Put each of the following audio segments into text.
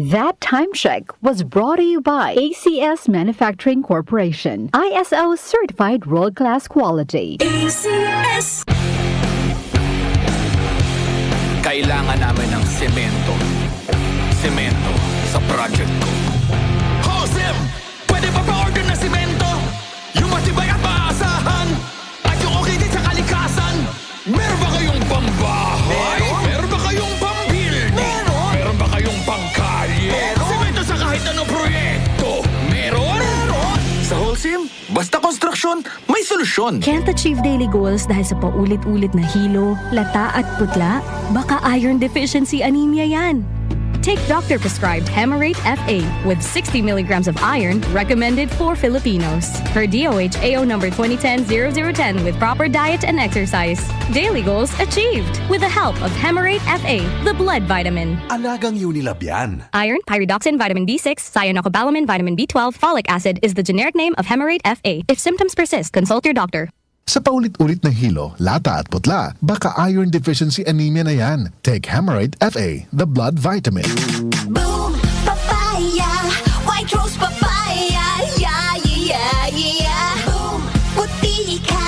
That time check was brought to you by ACS Manufacturing Corporation, ISO certified world-class quality. ACS. Kailangan namin ng semento. Semento sa project ko. Josem! Pwede pa pa-order na semento? Yung matibay at maasahan? At yung okay din sa kalikasan? Meron ba kayong pambahay? Meron ba kayong pambuilding? Meron ba kayong pangkalye? Semento sa kahit anong proyekto? Meron? Sa Holcim, basta konstruksyon, may solusyon. Can't achieve daily goals dahil sa paulit-ulit na hilo, lata at putla? Baka iron deficiency anemia yan. Take doctor-prescribed Hemarate FA with 60 milligrams of iron recommended for Filipinos. Per DOH AO number 2010-0010 with proper diet and exercise. Daily goals achieved with the help of Hemarate FA, the blood vitamin. Alagang Unilab yan. Iron, pyridoxine, vitamin B6, cyanocobalamin, vitamin B12, folic acid is the generic name of Hemarate FA. If symptoms persist, consult your doctor. Sa paulit-ulit na hilo, lata at putla, baka iron deficiency anemia na yan. Take Hemarate FA, the blood vitamin. Boom, papaya, white rose papaya, yeah, yeah, yeah. Boom, puti ka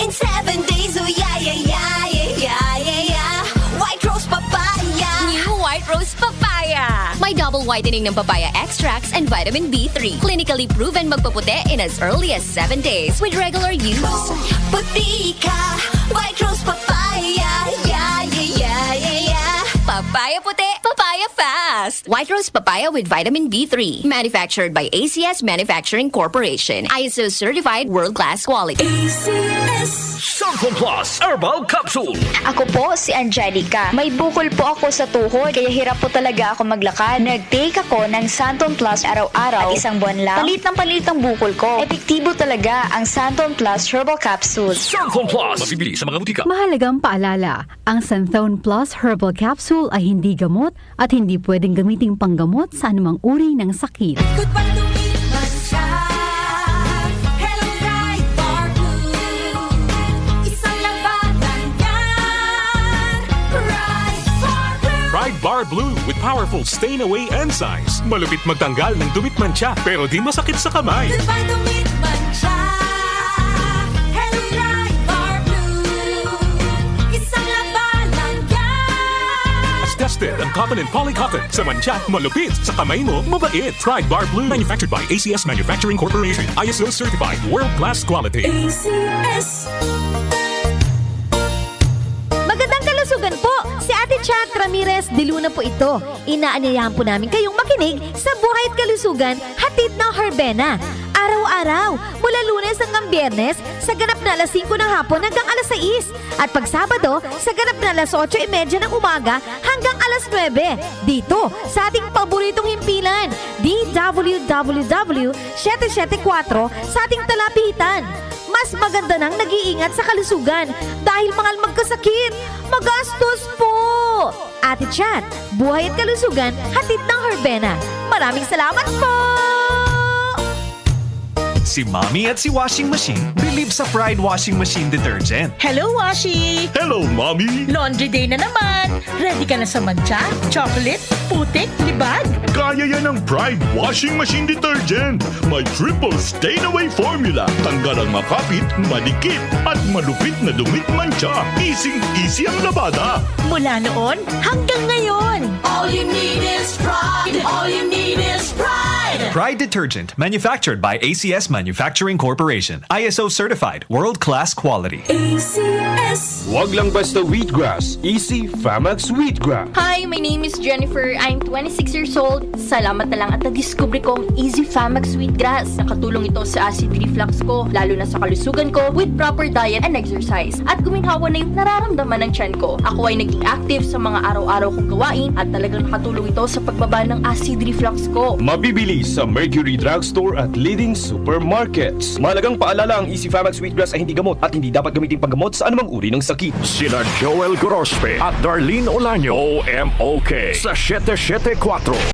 in 7 days, oh yeah, yeah, yeah, yeah, yeah, yeah. White rose papaya. New White Rose Papaya. May double whitening ng papaya extracts and vitamin B3. Clinically proven magpaputi in as early as 7 days with regular use. Boom, puti ka, white rose papaya, yeah, yeah, yeah, yeah, yeah. Papaya puti, papaya fast. White Rose Papaya with vitamin B3. Manufactured by ACS Manufacturing Corporation. ISO certified world-class quality. ACS. Samson Plus Herbal Capsule. Ako po si Angelica. May bukol po ako sa tuhod, kaya hirap po talaga ako maglakad. Nag-take ako ng Santon Plus araw-araw at isang buwan lang. Palit ang bukol ko. Epektibo talaga ang Santon Plus Herbal Capsule. Samson Plus. Mabibili sa mga butika. Mahalagang paalala, ang Santhone Plus Herbal Capsule ay hindi gamot at hindi pwedeng gamiting panggamot sa anumang uri ng sakit. Goodbye to me, Mancha. Hello, bright bar blue. Isang labanan yan. Bright bar blue. Pride Bar Blue with powerful stain-away enzymes. Malupit magtanggal ng dumit mancha pero di masakit sa kamay. Goodbye to me, Mancha. Hello, bright bar blue. Isang labanan yan. As tested ang cotton and polycotton. Sa mancha, malupit. Sa kamay mo, mabait. Pride Bar Blue. Manufactured by ACS Manufacturing Corporation. ISO certified world-class quality. ACS. Magandang kalusugan po! Si Ate Chat Ramirez de Luna po ito. Inaanyayahan po namin kayong makinig sa Buhay at Kalusugan, hatid ng Herbena. Araw-araw, mula Lunes hanggang Biyernes, sa ganap na alas 5 ng hapon hanggang alas 6. At pag Sabado, sa ganap na alas 8:30 ng umaga hanggang alas 9. Dito, sa ating paboritong himpilan, DWWW 774 sa ating talapitan. Mas maganda nang nag-iingat sa kalusugan dahil mahal magkasakit. Magastos po! Ate Chat, Buhay at Kalusugan, hatid ng Herbena. Maraming salamat po! Si Mommy at si Washing Machine believe sa Pride Washing Machine Detergent. Hello, Washi! Hello, Mommy! Laundry day na naman! Ready ka na sa mancha, chocolate, putik, libag? Kaya yan ang Pride Washing Machine Detergent. May triple stain-away formula. Tanggal ang makapit, manikip, at malupit na dumit mancha. Easy ang labada. Mula noon hanggang ngayon. All you need is pride. All you need is pride. Pride Detergent, manufactured by ACS Manufacturing Corporation. ISO certified, world-class quality. ACS. Wag lang basta wheatgrass. Easy Famax Wheatgrass. Hi, my name is Jennifer. I'm 26 years old. Salamat na lang at na-discover ko ang Easy Famax Wheatgrass. Nakatulong ito sa acid reflux ko, lalo na sa kalusugan ko, with proper diet and exercise. At guminhawa na yung nararamdaman ng tiyan ko. Ako ay naging active sa mga araw-araw kong gawain at talagang nakatulong ito sa pagbaba ng acid reflux ko. Mabibili sa Mercury Drugstore at leading supermarkets. Mahalagang paalala, ang Easy Famax Wheatgrass ay hindi gamot at hindi dapat gamitin panggamot sa anumang uri ng sakit. Sina Joel Gorospe at Darlene Olaño, OMOK sa 774.